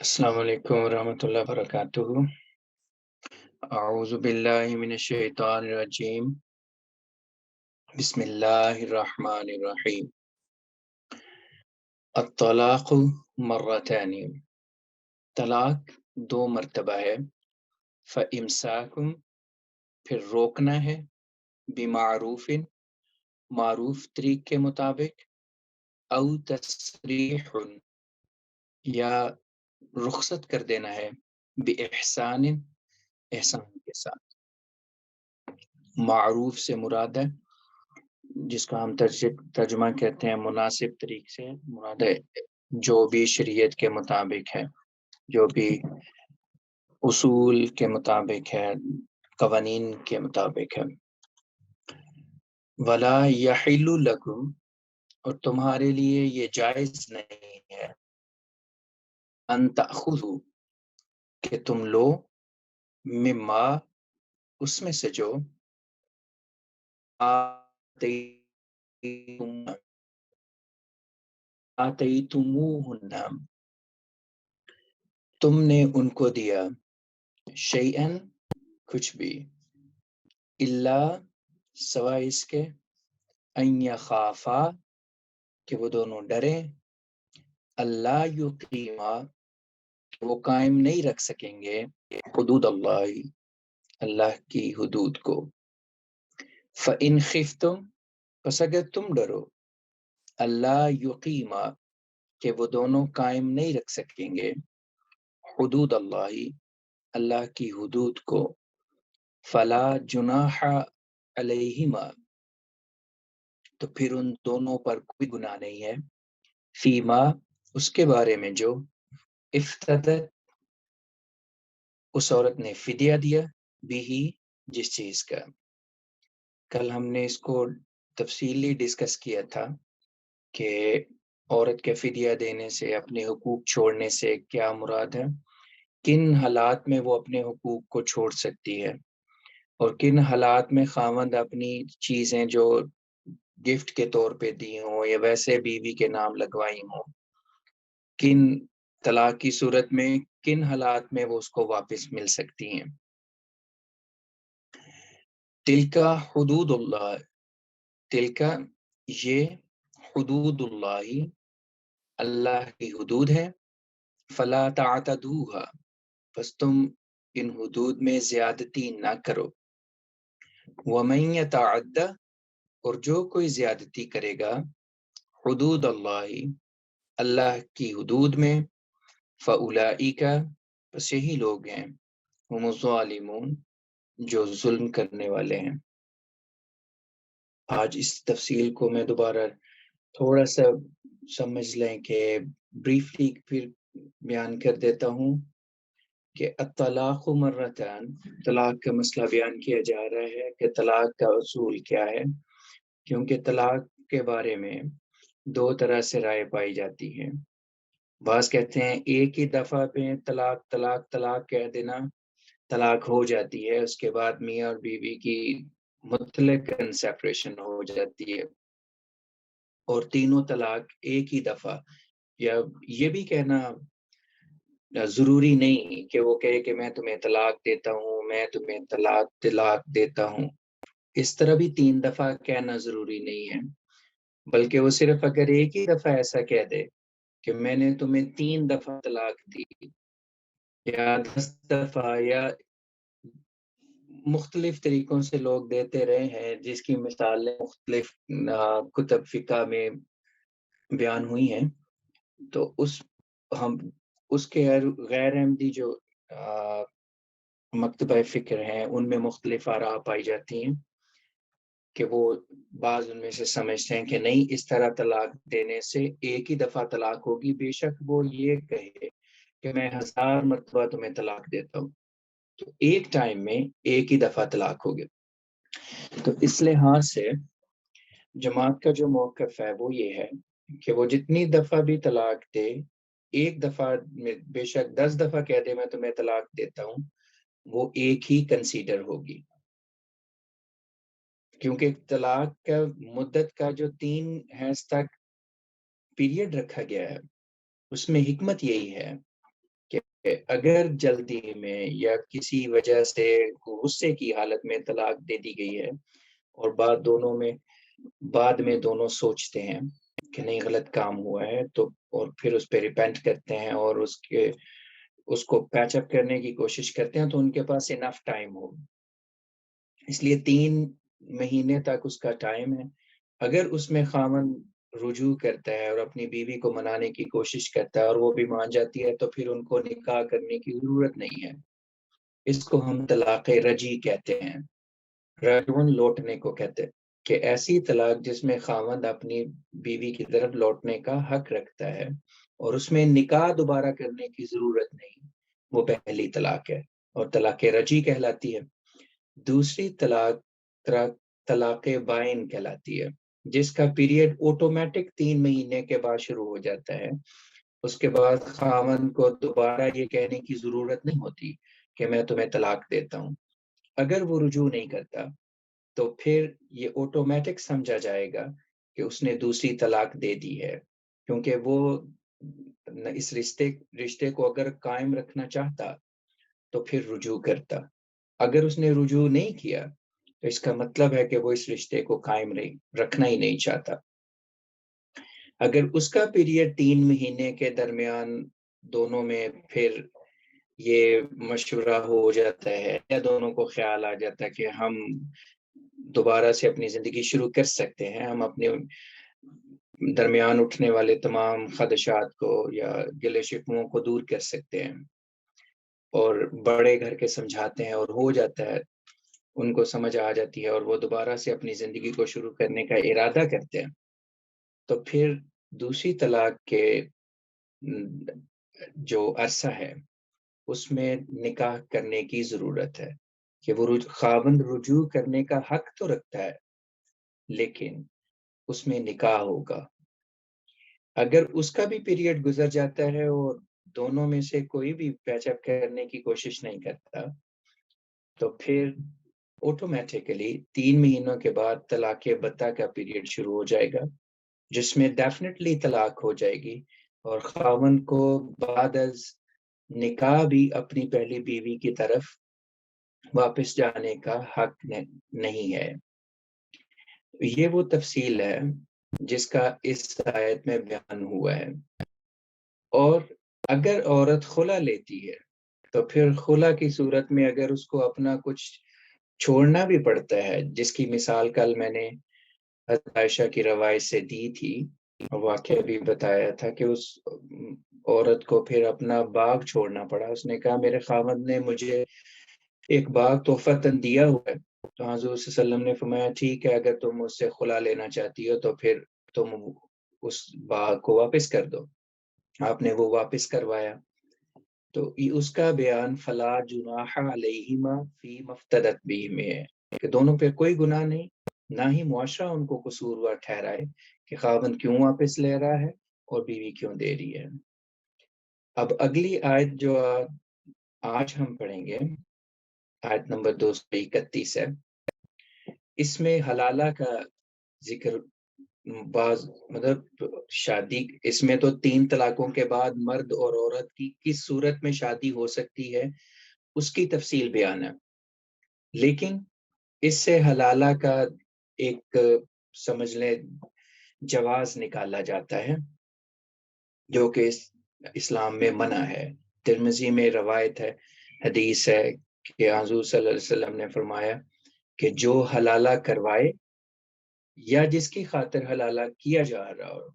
السلام علیکم ورحمۃ اللہ وبرکاتہ۔ اعوذ باللہ من الشیطان الرجیم۔ بسم اللہ الرحمن الرحیم۔ الطلاق مرتان، طلاق دو مرتبہ ہے۔ فامساکم، پھر روکنا ہے، بمعروف، معروف طریق کے مطابق، او تسریح، یا رخصت کر دینا ہے، باحسان، احسان کے ساتھ۔ معروف سے مراد ہے جس کا ہم ترجمہ کہتے ہیں مناسب طریق سے، مراد ہے جو بھی شریعت کے مطابق ہے، جو بھی اصول کے مطابق ہے، قوانین کے مطابق ہے۔ ولا یحل لکم، اور تمہارے لیے یہ جائز نہیں ہے، ان تأخذوا، کہ تم لو، مما، اس میں سے جو آتیتموہن، تم نے ان کو دیا، شیئن، کچھ بھی، الا، سوائے اس کے، ان یخافا، کہ وہ دونوں ڈریں، اللہ یقیما، کہ وہ قائم نہیں رکھ سکیں گے، حدود اللہ، اللہ کی حدود کو۔ فَإِنْ خِفْتُمْ، پس اگر تم ڈرو، اللہ یقیما، کہ وہ دونوں قائم نہیں رکھ سکیں گے، حدود اللہ، اللہ کی حدود کو، فلا جناح علیہما، تو پھر ان دونوں پر کوئی گناہ نہیں ہے، فیما، اس کے بارے میں جو افتدت، اس عورت نے فدیہ دیا، بھی، جس چیز کا۔ کل ہم نے اس کو تفصیلی ڈسکس کیا تھا کہ عورت کے فدیہ دینے سے، اپنے حقوق چھوڑنے سے کیا مراد ہے، کن حالات میں وہ اپنے حقوق کو چھوڑ سکتی ہے، اور کن حالات میں خاوند اپنی چیزیں جو گفٹ کے طور پہ دی ہوں یا ویسے بیوی کے نام لگوائی ہوں، کن طلاق کی صورت میں، کن حالات میں وہ اس کو واپس مل سکتی ہیں۔ تلکا حدود اللہ، تلکا، یہ، حدود اللہ، اللہ کی حدود ہے، فلا تعتدوها، پس تم ان حدود میں زیادتی نہ کرو۔ ومن یتعد، اور جو کوئی زیادتی کرے گا، حدود اللہ، اللہ کی حدود میں، فاولئک، پس یہی لوگ ہیں، ہم الظالمون، جو ظلم کرنے والے ہیں۔ آج اس تفصیل کو میں دوبارہ تھوڑا سا سمجھ لیں کہ بریفلی پھر بیان کر دیتا ہوں کہ الطلاق مرتان، طلاق کا مسئلہ بیان کیا جا رہا ہے کہ طلاق کا اصول کیا ہے، کیونکہ طلاق کے بارے میں دو طرح سے رائے پائی جاتی ہیں۔ بعض کہتے ہیں ایک ہی دفعہ پہ طلاق طلاق طلاق کہہ دینا طلاق ہو جاتی ہے، اس کے بعد میاں اور بیوی کی مطلق سیپریشن ہو جاتی ہے، اور تینوں طلاق ایک ہی دفعہ، یا یہ بھی کہنا ضروری نہیں کہ وہ کہے کہ میں تمہیں طلاق دیتا ہوں، میں تمہیں طلاق دیتا ہوں، اس طرح بھی تین دفعہ کہنا ضروری نہیں ہے، بلکہ وہ صرف اگر ایک ہی دفعہ ایسا کہہ دے کہ میں نے تمہیں 3 دفعہ طلاق دی، یا 10 دفعہ، یا مختلف طریقوں سے لوگ دیتے رہے ہیں، جس کی مثالیں مختلف کتب فقہ میں بیان ہوئی ہیں، تو اس کے غیر احمدی جو مکتبہ فکر ہیں، ان میں مختلف آراء پائی جاتی ہیں کہ وہ بعض ان میں سے سمجھتے ہیں کہ نہیں، اس طرح طلاق دینے سے ایک ہی دفعہ طلاق ہوگی، بے شک وہ یہ کہے کہ میں 1000 مرتبہ تمہیں طلاق دیتا ہوں، تو ایک ٹائم میں ایک ہی دفعہ طلاق ہوگی۔ تو اس لحاظ سے جماعت کا جو موقف ہے وہ یہ ہے کہ وہ جتنی دفعہ بھی طلاق دے، ایک دفعہ میں بے شک 10 دفعہ کہہ دے میں تمہیں طلاق دیتا ہوں، وہ ایک ہی کنسیڈر ہوگی، کیونکہ طلاق کا مدت کا جو 3 حیض تک پیریڈ رکھا گیا ہے، اس میں حکمت یہی ہے اگر جلدی میں یا کسی وجہ سے غصے کی حالت میں طلاق دے دی گئی ہے اور بعد میں دونوں سوچتے ہیں کہ نہیں غلط کام ہوا ہے تو اور پھر اس پہ ریپینٹ کرتے ہیں اور اس کو پیچ اپ کرنے کی کوشش کرتے ہیں تو ان کے پاس انف ٹائم ہو. اس لیے 3 مہینے تک اس کا ٹائم ہے. اگر اس میں خاوند رجوع کرتا ہے اور اپنی بیوی کو منانے کی کوشش کرتا ہے اور وہ بھی مان جاتی ہے تو پھر ان کو نکاح کرنے کی ضرورت نہیں ہے. اس کو ہم طلاق رجی کہتے ہیں. رجون لوٹنے کو کہتے ہیں کہ ایسی طلاق جس میں خاوند اپنی بیوی کی طرف لوٹنے کا حق رکھتا ہے اور اس میں نکاح دوبارہ کرنے کی ضرورت نہیں، وہ پہلی طلاق ہے اور طلاق رجی کہلاتی ہے. دوسری طلاق بائن کہلاتی ہے جس کا پیریڈ آٹومیٹک 3 مہینے کے بعد شروع ہو جاتا ہے. اس کے بعد خاوند کو دوبارہ یہ کہنے کی ضرورت نہیں ہوتی کہ میں تمہیں طلاق دیتا ہوں. اگر وہ رجوع نہیں کرتا تو پھر یہ آٹومیٹک سمجھا جائے گا کہ اس نے دوسری طلاق دے دی ہے، کیونکہ وہ اس رشتے کو اگر قائم رکھنا چاہتا تو پھر رجوع کرتا. اگر اس نے رجوع نہیں کیا تو اس کا مطلب ہے کہ وہ اس رشتے کو قائم رکھنا ہی نہیں چاہتا. اگر اس کا پیریڈ 3 مہینے کے درمیان دونوں میں پھر یہ مشورہ ہو جاتا ہے یا دونوں کو خیال آ جاتا ہے کہ ہم دوبارہ سے اپنی زندگی شروع کر سکتے ہیں، ہم اپنے درمیان اٹھنے والے تمام خدشات کو یا گلے شکووں کو دور کر سکتے ہیں اور بڑے گھر کے سمجھاتے ہیں اور ہو جاتا ہے، ان کو سمجھ آ جاتی ہے اور وہ دوبارہ سے اپنی زندگی کو شروع کرنے کا ارادہ کرتے ہیں، تو پھر دوسری طلاق کے جو عرصہ ہے اس میں نکاح کرنے کی ضرورت ہے کہ وہ خاوند رجوع کرنے کا حق تو رکھتا ہے لیکن اس میں نکاح ہوگا. اگر اس کا بھی پیریڈ گزر جاتا ہے اور دونوں میں سے کوئی بھی پیچ اپ کرنے کی کوشش نہیں کرتا تو پھر آٹومیٹیکلی 3 مہینوں کے بعد طلاق بتہ کا پیریڈ شروع ہو جائے گا جس میں ڈیفینیٹلی طلاق ہو جائے گی اور خاوند کو بعد از نکاح بھی اپنی پہلی بیوی کی طرف واپس جانے کا حق نہیں ہے. یہ وہ تفصیل ہے جس کا اس آیت میں بیان ہوا ہے. اور اگر عورت خلا لیتی ہے تو پھر خلا کی صورت میں اگر اس کو اپنا کچھ چھوڑنا بھی پڑتا ہے، جس کی مثال کل میں نے حضرت عائشہ کی روایت سے دی تھی، واقعہ بھی بتایا تھا کہ اس عورت کو پھر اپنا باغ چھوڑنا پڑا. اس نے کہا میرے خاوند نے مجھے ایک باغ تحفتاً دیا ہوا ہے. تو حضور صلی اللہ علیہ وسلم نے فرمایا ٹھیک ہے، اگر تم مجھ سے خلا لینا چاہتی ہو تو پھر تم اس باغ کو واپس کر دو. آپ نے وہ واپس کروایا. تو اس کا بیان فلا جناح علیہما فی مفتدت بھی میں ہے کہ دونوں پہ کوئی گناہ نہیں، نہ ہی معاشرہ ان کو قصوروار ٹھہرائے کہ خاوند کیوں واپس لے رہا ہے اور بیوی کیوں دے رہی ہے. اب اگلی آیت جو آج ہم پڑھیں گے، آیت نمبر 231 ہے. اس میں حلالہ کا ذکر مطلب شادی، اس میں تو 3 طلاقوں کے بعد مرد اور عورت کی کس صورت میں شادی ہو سکتی ہے اس کی تفصیل بیان ہے، لیکن اس سے حلالہ کا ایک سمجھ لیں جواز نکالا جاتا ہے جو کہ اسلام میں منع ہے. ترمذی میں روایت ہے، حدیث ہے کہ حضور صلی اللہ علیہ وسلم نے فرمایا کہ جو حلالہ کروائے یا جس کی خاطر حلالہ کیا جا رہا ہو،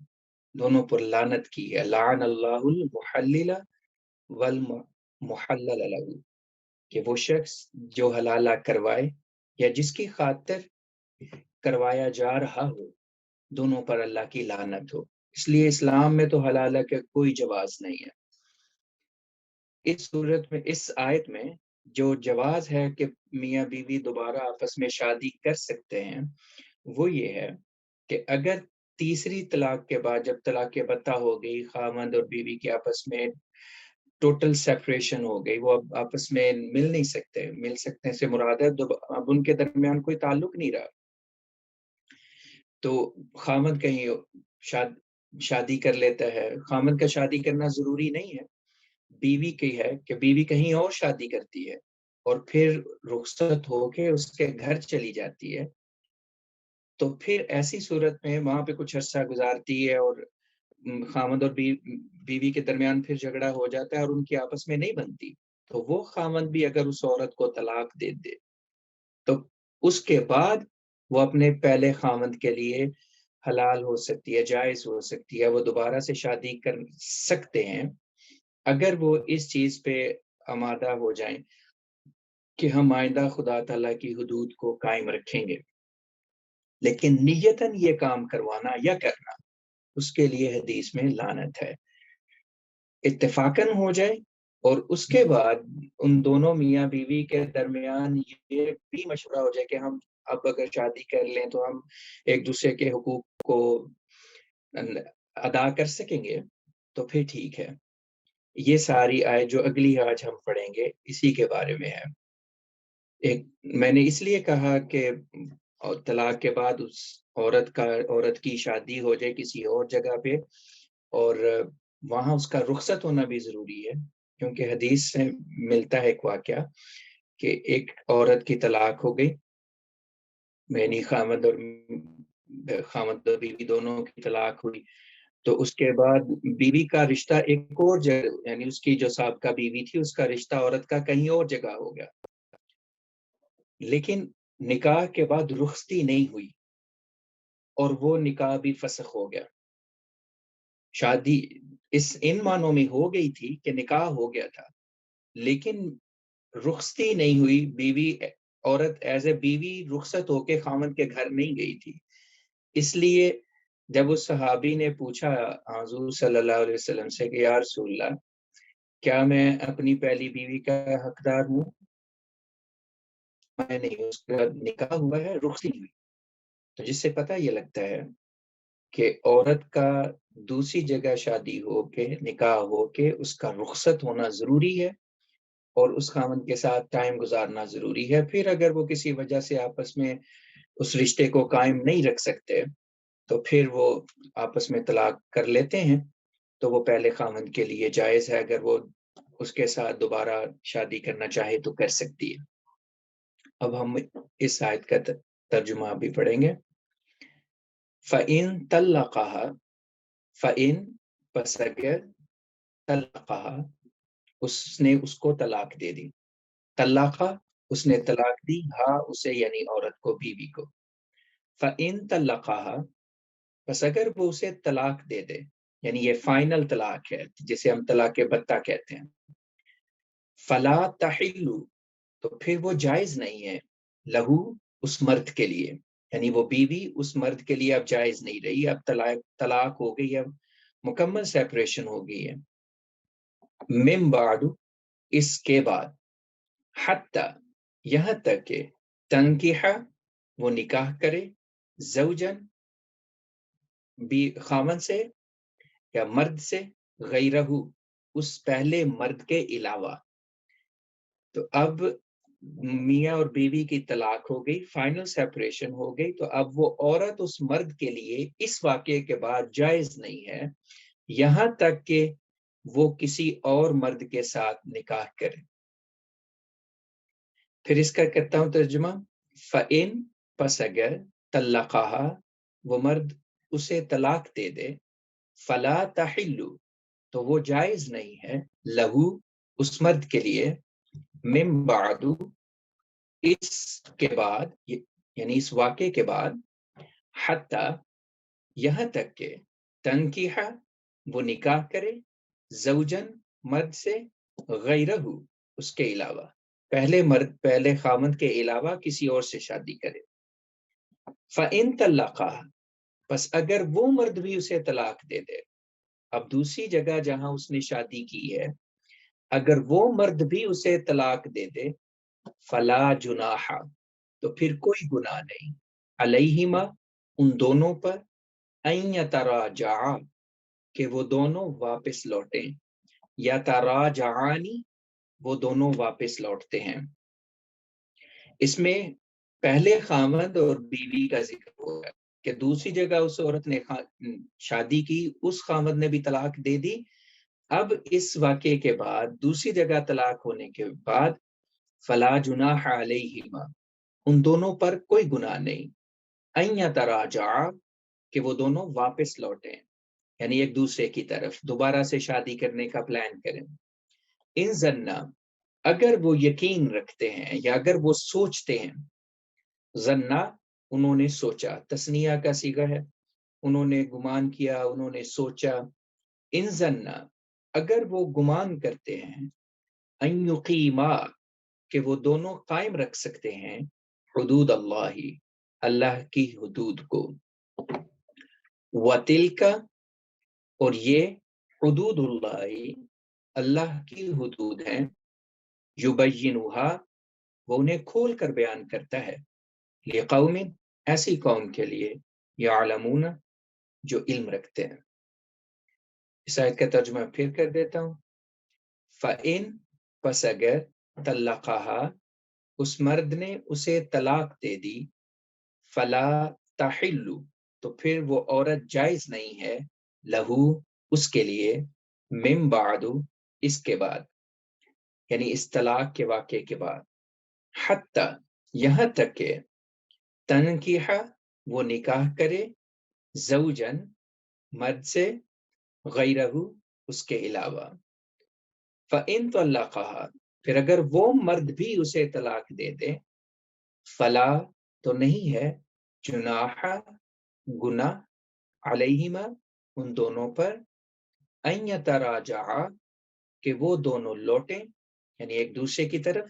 دونوں پر لعنت کی ہے. لعن اللہ المحلل والمحلل له، کہ وہ شخص جو حلالہ کروائے یا جس کی خاطر کروایا جا رہا ہو، دونوں پر اللہ کی لعنت ہو. اس لیے اسلام میں تو حلالہ کا کوئی جواز نہیں ہے. اس صورت میں اس آیت میں جو جواز ہے کہ میاں بیوی دوبارہ آپس میں شادی کر سکتے ہیں وہ یہ ہے کہ اگر تیسری طلاق کے بعد جب طلاق بتہ ہو گئی، خاوند اور بیوی کے آپس میں ٹوٹل سیپریشن ہو گئی، وہ اب آپس میں مل سکتے سے مراد ہے اب ان کے درمیان کوئی تعلق نہیں رہا، تو خاوند کہیں شادی کر لیتا ہے. خاوند کا شادی کرنا ضروری نہیں ہے، بیوی کی ہے کہ بیوی کہیں اور شادی کرتی ہے اور پھر رخصت ہو کے اس کے گھر چلی جاتی ہے، تو پھر ایسی صورت میں وہاں پہ کچھ عرصہ گزارتی ہے اور خامند اور بیوی کے درمیان پھر جھگڑا ہو جاتا ہے اور ان کی آپس میں نہیں بنتی، تو وہ خامند بھی اگر اس عورت کو طلاق دے دے تو اس کے بعد وہ اپنے پہلے خامند کے لیے حلال ہو سکتی ہے، جائز ہو سکتی ہے، وہ دوبارہ سے شادی کر سکتے ہیں اگر وہ اس چیز پہ آمادہ ہو جائیں کہ ہم آئندہ خدا تعالیٰ کی حدود کو قائم رکھیں گے، لیکن نیتاً یہ کام کروانا یا کرنا اس کے لیے حدیث میں لعنت ہے۔ اتفاقاً ہو جائے اور اس کے بعد ان دونوں میاں بیوی کے درمیان یہ بھی مشورہ ہو جائے کہ ہم اب اگر شادی کر لیں تو ہم ایک دوسرے کے حقوق کو ادا کر سکیں گے، تو پھر ٹھیک ہے۔ یہ ساری آیت جو اگلی آج ہم پڑھیں گے اسی کے بارے میں ہے۔ میں نے اس لیے کہا کہ طلاق کے بعد اس عورت کی شادی ہو جائے کسی اور جگہ پہ اور وہاں اس کا رخصت ہونا بھی ضروری ہے، کیونکہ حدیث سے ملتا ہے ایک واقعہ کہ ایک عورت کی طلاق ہو گئی، یعنی خامد اور بیوی دونوں کی طلاق ہوئی، تو اس کے بعد بیوی کا رشتہ ایک اور جگہ، یعنی اس کی جو سابقہ بیوی تھی اس کا رشتہ عورت کا کہیں اور جگہ ہو گیا، لیکن نکاح کے بعد رخصتی نہیں ہوئی اور وہ نکاح بھی فسخ ہو گیا۔ شادی ان معنوں میں ہو گئی تھی کہ نکاح ہو گیا تھا، لیکن رخصتی نہیں ہوئی، بیوی عورت ایز اے بیوی رخصت ہو کے خامد کے گھر نہیں گئی تھی۔ اس لیے جب اس صحابی نے پوچھا حضور صلی اللہ علیہ وسلم سے کہ یا رسول اللہ کیا میں اپنی پہلی بیوی کا حقدار ہوں؟ میں نہیں، اس کا نکاح ہوا ہے، رخصتی ہوئی۔ تو جس سے پتہ یہ لگتا ہے کہ عورت کا دوسری جگہ شادی ہو کے نکاح ہو کے اس کا رخصت ہونا ضروری ہے اور اس خامن کے ساتھ ٹائم گزارنا ضروری ہے۔ پھر اگر وہ کسی وجہ سے آپس میں اس رشتے کو قائم نہیں رکھ سکتے تو پھر وہ آپس میں طلاق کر لیتے ہیں، تو وہ پہلے خامن کے لیے جائز ہے، اگر وہ اس کے ساتھ دوبارہ شادی کرنا چاہے تو کر سکتی ہے۔ اب ہم اس آیت کا ترجمہ بھی پڑھیں گے۔ فَإِن طَلَّقَهَا، فَإِن پس اگر طَلَّقَهَا اس نے اس کو طلاق دے دی، طلقہ اس نے طلاق دی، ہاں اسے یعنی عورت کو، بیوی کو۔ فَإِن طَلَّقَهَا پس اگر وہ اسے طلاق دے دے، یعنی یہ فائنل طلاق ہے جسے ہم طلاق بتہ کہتے ہیں، فَلَا تَحِلُّ تو پھر وہ جائز نہیں ہے، لہو اس مرد کے لیے، یعنی وہ بیوی اس مرد کے لیے اب جائز نہیں رہی، اب طلاق ہو گئی، اب مکمل سیپریشن ہو گئی ہے۔ من بعد اس کے بعد، حتی یہاں تک کہ تنکیح وہ نکاح کرے، زوجن خامن سے یا مرد سے، غیرہ اس پہلے مرد کے علاوہ۔ تو اب میاں اور بیوی کی طلاق ہو گئی، فائنل سیپریشن ہو گئی، تو اب وہ عورت اس مرد کے لیے اس واقعے کے بعد جائز نہیں ہے یہاں تک کہ وہ کسی اور مرد کے ساتھ نکاح کرے۔ پھر اس کا کرتا ہوں ترجمہ۔ فَإِن پس اگر طَلَّقَهَا وہ مرد اسے طلاق دے دے، فَلَا تَحِلُّ تو وہ جائز نہیں ہے، لہو اس مرد کے لیے، من بعد اس کے بعد یعنی اس واقعے کے بعد، حتی یہاں تک کہ تنکیح وہ نکاح کرے، زوجن مرد سے، غیرہ اس کے علاوہ، پہلے خامند کے علاوہ کسی اور سے شادی کرے۔ فَإِن طَلَّقَهَا پس اگر وہ مرد بھی اسے طلاق دے دے، اب دوسری جگہ جہاں اس نے شادی کی ہے اگر وہ مرد بھی اسے طلاق دے دے، فلا جناح تو پھر کوئی گناہ نہیں، علیہما ان دونوں پر، ان یتراجعا کہ وہ دونوں واپس لوٹیں، یا تراجعانی وہ دونوں واپس لوٹتے ہیں۔ اس میں پہلے خامد اور بیوی کا ذکر ہوا کہ دوسری جگہ اس عورت نے شادی کی، اس خامد نے بھی طلاق دے دی، اب اس واقعے کے بعد دوسری جگہ طلاق ہونے کے بعد فلا جناح علیہما، ان دونوں پر کوئی گناہ نہیں، ان یتراجعا، کہ وہ دونوں واپس لوٹیں، یعنی ایک دوسرے کی طرف دوبارہ سے شادی کرنے کا پلان کریں۔ ان ظنا، اگر وہ یقین رکھتے ہیں یا اگر وہ سوچتے ہیں، ظنا انہوں نے سوچا، تسنیہ کا صیغہ ہے، انہوں نے گمان کیا، انہوں نے سوچا۔ ان ظنا، اگر وہ گمان کرتے ہیں، ان یقیما، کہ وہ دونوں قائم رکھ سکتے ہیں، حدود اللہ، اللہ کی حدود کو، وَتِلْکَ، اور یہ حدود اللہ، اللہ کی حدود ہیں، یبینھا، وہ انہیں کھول کر بیان کرتا ہے، لقوم، ایسی قوم کے لیے، یعلمون، جو علم رکھتے ہیں۔ اس آیت کا ترجمہ پھر کر دیتا ہوں۔ فَإِن، پس اگر، طلقها، اس مرد نے اسے طلاق دے دی، فلا تحل، تو پھر وہ عورت جائز نہیں ہے، لہو، اس کے لیے، من بعد، اس کے بعد، یعنی اس طلاق کے واقعے کے بعد، حتی، یہاں تک کہ، تنکیح، وہ نکاح کرے، زوجن، مرد سے، غیرہ، اس کے علاوہ، فَإِن طلقها، پھر اگر وہ مرد بھی اسے طلاق دے دے، فلا، تو نہیں ہے، جناح، گناہ، علیہما، ان دونوں پر، ان یتراجعا، کہ وہ دونوں لوٹیں، یعنی ایک دوسرے کی طرف،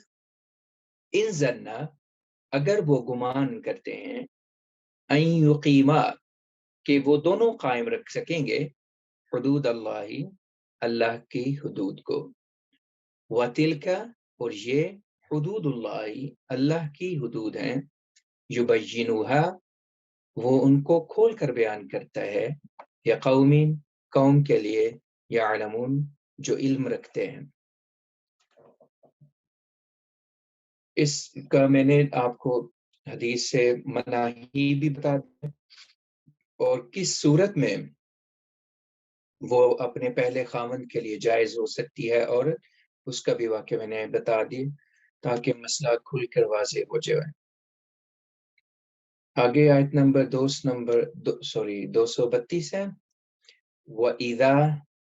ان ظنا، اگر وہ گمان کرتے ہیں، ان یقیما، کہ وہ دونوں قائم رکھ سکیں گے، حدود اللہ، اللہ کی حدود کو، وَتِلْکَ، اور یہ حدود اللہ، اللہ کی حدود ہیں، یبینھا، وہ ان کو کھول کر بیان کرتا ہے، یا قوم کے لیے، یعلمون، جو علم رکھتے ہیں۔ اس کا میں نے آپ کو حدیث سے مناہی بھی بتا دیا، اور کس صورت میں وہ اپنے پہلے خاوند کے لیے جائز ہو سکتی ہے، اور اس کا بھی واقعہ میں نے بتا دی تاکہ مسئلہ کھل کر واضح ہو جائے۔ آگے آیت نمبر 232 ہے، وَإِذَا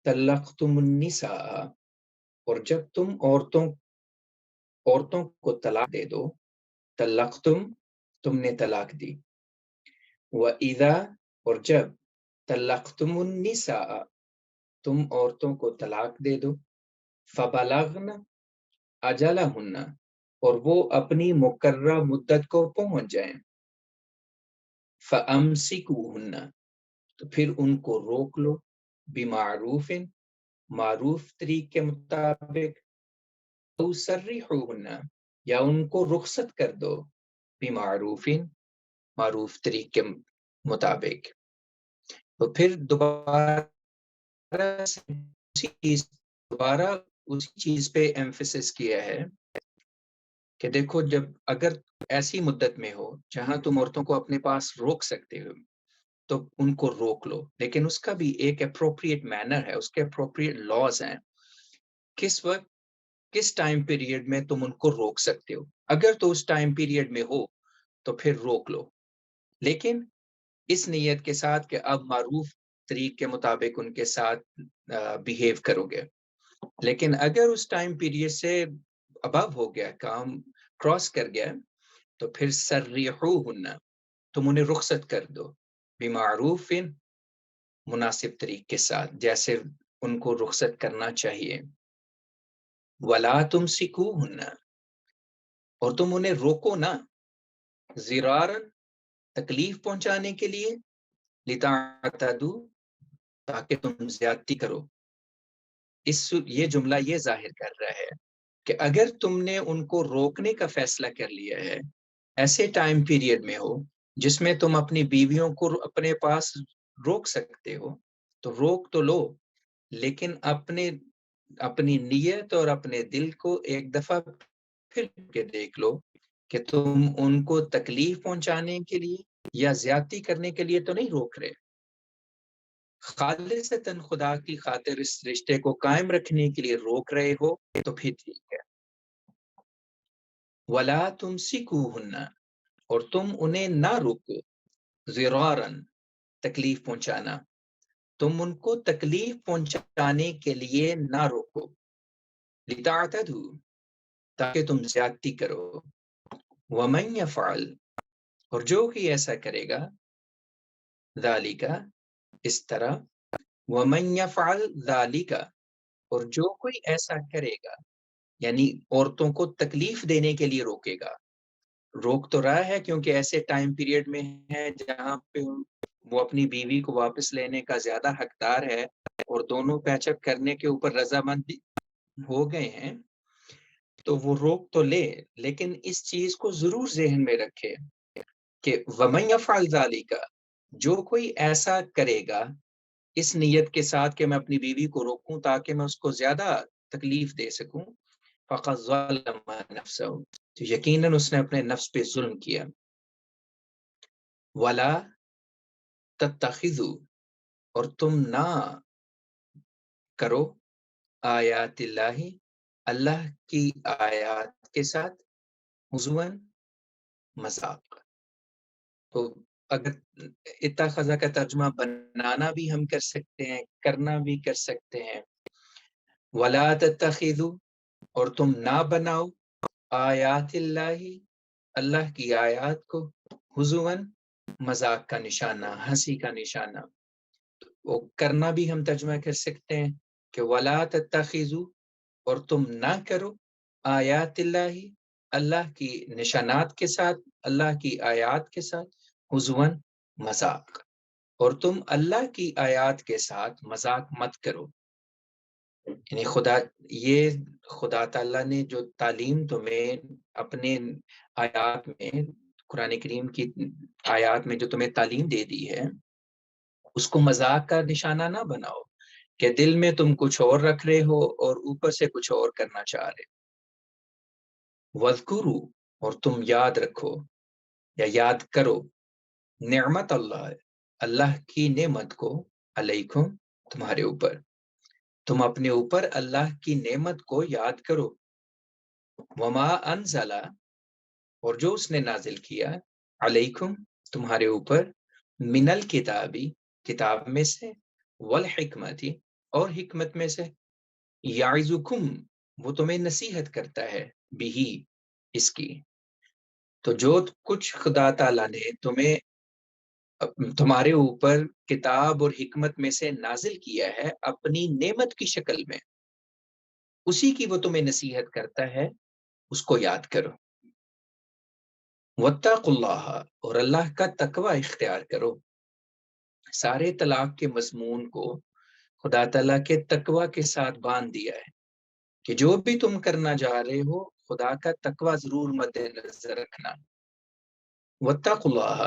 طَلَّقْتُمُ النِّسَاءَ، اور جب تم عورتوں کو طلاق دے دو، طلقتم، تم نے طلاق دی، وَإِذَا، اور جب، طلقتم النِّسَاءَ، تم عورتوں کو طلاق دے دو، فَبَلَغْنَ أَجَلَهُنَّ، اور وہ اپنی مقررہ مدت کو پہنچ جائیں، فَأَمْسِكُوهُنَّ، تو پھر ان کو روک لو، بمعروف، معروف طریق کے مطابق، او سرحوهن، یا ان کو رخصت کر دو، بمعروف، معروف طریق کے مطابق۔ تو پھر دوبارہ اسی چیز پہ ایمفیسس کیا ہے کہ دیکھو، جب اگر ایسی مدت میں ہو جہاں تم عورتوں کو اپنے پاس روک سکتے ہو تو ان کو روک لو، لیکن اس کا بھی ایک اپروپریٹ مینر ہے، اس کے اپروپریٹ لاز ہیں، کس وقت، کس ٹائم پیریڈ میں تم ان کو روک سکتے ہو۔ اگر تو اس ٹائم پیریڈ میں ہو تو پھر روک لو، لیکن اس نیت کے ساتھ کہ اب معروف طریق کے مطابق ان کے ساتھ بیہیو کرو گے۔ لیکن اگر اس ٹائم پیریڈ سے ابو ہو گیا، کام کراس کر گیا، تو پھر سرحوہن، تم انہیں رخصت کر دو، بمعروف، مناسب طریق کے ساتھ، جیسے ان کو رخصت کرنا چاہیے، ولا تمسکوہن، اور تم انہیں روکو نہ، ضرارا، تکلیف پہنچانے کے لیے، لتعتدوا، تاکہ تم زیادتی کرو۔ یہ جملہ یہ ظاہر کر رہا ہے کہ اگر تم نے ان کو روکنے کا فیصلہ کر لیا ہے، ایسے ٹائم پیریڈ میں ہو جس میں تم اپنی بیویوں کو اپنے پاس روک سکتے ہو، تو روک تو لو، لیکن اپنی نیت اور اپنے دل کو ایک دفعہ پھر کے دیکھ لو کہ تم ان کو تکلیف پہنچانے کے لیے یا زیادتی کرنے کے لیے تو نہیں روک رہے، خالصتاً خدا کی خاطر اس رشتے کو قائم رکھنے کے لیے روک رہے ہو تو پھر ٹھیک ہے۔ وَلَا تُمْسِكُوهُنَّ، اور تم انہیں نہ روکو، ضِرَارًا، تکلیف پہنچانا، تم ان کو تکلیف پہنچانے کے لیے نہ روکو، لِتَعْتَدُوا، تاکہ تم زیادتی کرو، وَمَنْ يَفْعَلْ، اور جو کوئی ایسا کرے گا، ذَلِكَ، اس طرح، وَمَنْ يَفْعَلْ ذَلِكَ، اور جو کوئی ایسا کرے گا، یعنی عورتوں کو تکلیف دینے کے لیے روکے گا۔ روک تو رہا ہے کیونکہ ایسے ٹائم پیریڈ میں ہے جہاں پہ وہ اپنی بیوی کو واپس لینے کا زیادہ حقدار ہے اور دونوں پیچ اپ کرنے کے اوپر رضامند ہو گئے ہیں، تو وہ روک تو لے، لیکن اس چیز کو ضرور ذہن میں رکھے کہ وَمَن يَفْعَلْ ذَلِكَ، جو کوئی ایسا کرے گا اس نیت کے ساتھ کہ میں اپنی بیوی کو روکوں تاکہ میں اس کو زیادہ تکلیف دے سکوں، فَقَدْ ظَلَمَ نَفْسَهُ، تو یقیناً اس نے اپنے نفس پہ ظلم کیا۔ وَلَا تَتَّخِذُوا، اور تم نہ کرو، آیات اللہ، اللہ کی آیات کے ساتھ، ہزواً، مذاق۔ تو اگر اتخذ کا ترجمہ بنانا بھی ہم کر سکتے ہیں، کرنا بھی کر سکتے ہیں۔ وَلَا تَتَّخِذُوا، اور تم نہ بناؤ، آیات اللہ، اللہ کی آیات کو، ہزواً، مذاق کا نشانہ، ہنسی کا نشانہ۔ وہ کرنا بھی ہم ترجمہ کر سکتے ہیں کہ وَلَا تَتَّخِذُوا، اور تم نہ کرو، آیات اللہ، اللہ کی نشانات کے ساتھ، اللہ کی آیات کے ساتھ، ہزواً، مذاق، اور تم اللہ کی آیات کے ساتھ مذاق مت کرو۔ یعنی یہ خدا تعالیٰ نے جو تعلیم تمہیں اپنے آیات میں، قرآن کریم کی آیات میں جو تمہیں تعلیم دے دی ہے، اس کو مذاق کا نشانہ نہ بناؤ کہ دل میں تم کچھ اور رکھ رہے ہو اور اوپر سے کچھ اور کرنا چاہ رہے۔ وَاذْكُرُوا، اور تم یاد رکھو یا یاد کرو، نعمت اللہ، اللہ کی نعمت کو، علیکم، تمہارے اوپر، تم اپنے اوپر اللہ کی نعمت کو یاد کرو، وما انزل، اور جو اس نے نازل کیا، علیکم، تمہارے اوپر، من الکتابی، کتاب میں سے، والحکمتی، اور حکمت میں سے، یعظکم، وہ تمہیں نصیحت کرتا ہے، بھی، اس کی۔ تو جو کچھ خدا تعالیٰ نے تمہارے اوپر کتاب اور حکمت میں سے نازل کیا ہے اپنی نعمت کی شکل میں، اسی کی وہ تمہیں نصیحت کرتا ہے، اس کو یاد کرو۔ واتقوا اللہ، اور اللہ کا تقوی اختیار کرو۔ سارے طلاق کے مضمون کو خدا تعالیٰ کے تقوی کے ساتھ باندھ دیا ہے کہ جو بھی تم کرنا جا رہے ہو، خدا کا تقوی ضرور مد نظر رکھنا۔ واتقوا اللہ،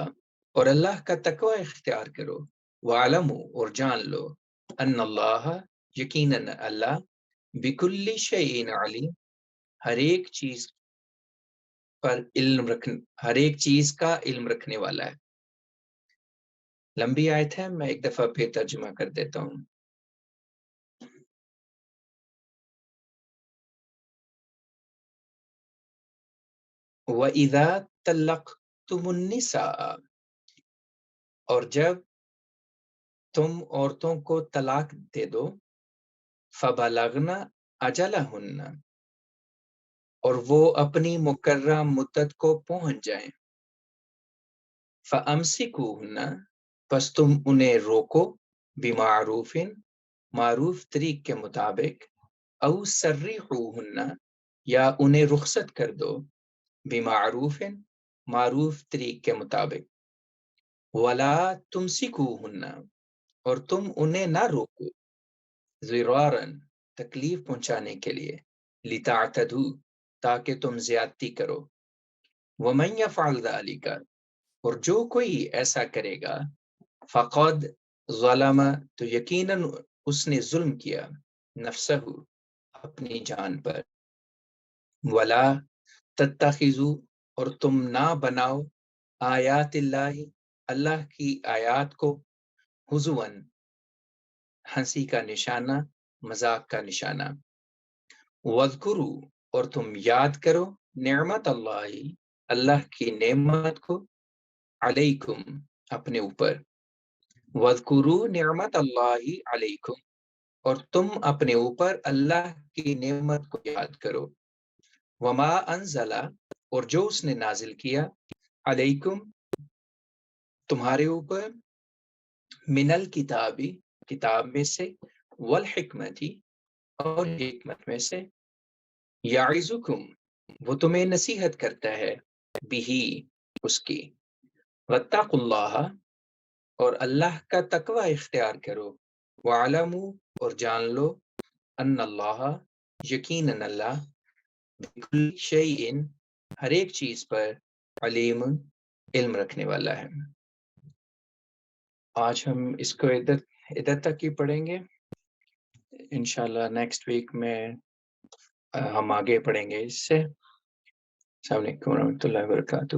اور اللہ کا تقوی اختیار کرو۔ وَاعْلَمُوا، اور جان لو، ان اللہ، یقیناً اللہ، بِكُلِّ شَيْءٍ عَلِيمٌ، ہر ایک چیز پر ہر ایک چیز کا علم رکھنے والا ہے۔ لمبی آیت ہے، میں ایک دفعہ پھر ترجمہ کر دیتا ہوں۔ وَإِذَا طَلَّقْتُمُ النِّسَاءَ، اور جب تم عورتوں کو طلاق دے دو، فَبَلَغْنَ أَجَلَهُنَّ، اور وہ اپنی مقررہ مدت کو پہنچ جائیں، فَأَمْسِكُوهُنَّ، پس تم انہیں روکو، بِمَعْرُوفٍ، معروف طریق کے مطابق، او سَرِّحُوهُنَّ، یا انہیں رخصت کر دو، بِمَعْرُوفٍ، معروف طریق کے مطابق، وَلَا تُمْسِكُوهُنَّ، اور تم انہیں نہ روکو، ضِرَارًا، تکلیف پہنچانے کے لیے، لِتَعْتَدُوا، تاکہ تم زیادتی کرو، وَمَنْ يَفْعَلْ ذَلِكَ، اور جو کوئی ایسا کرے گا، فقد ظلم، تو یقیناً اس نے ظلم کیا، نفسہ، اپنی جان پر، ولا تتخذوا، اور تم نہ بناؤ، آیات اللہ، اللہ کی آیات کو، ہزواً، ہنسی کا نشانہ، مذاق کا نشانہ۔ وَاذْكُرُوا، اور تم یاد کرو، نعمت اللہ، اللہ کی نعمت کو، علیکم، اپنے اوپر۔ وَاذْكُرُوا نعمت اللہ علیکم، اور تم اپنے اوپر اللہ کی نعمت کو یاد کرو۔ وما انزل، اور جو اس نے نازل کیا، علیکم، تمہارے اوپر، من الکتابی، کتاب میں سے، والحکمتی، اور حکمت میں سے، یعظکم، وہ تمہیں نصیحت کرتا ہے، بہی، اس کی، واتقوا اللہ، اور اللہ کا تقوی اختیار کرو، وعلموا، اور جان لو، ان اللہ، یقیناً اللہ، بکل شیء، ہر ایک چیز پر، علیم، علم رکھنے والا ہے۔ آج ہم اس کو ادھر تک ہی پڑھیں گے، انشاءاللہ نیکسٹ ویک میں ہم آگے پڑھیں گے اس سے۔ السلام علیکم ورحمۃ اللہ وبرکاتہ۔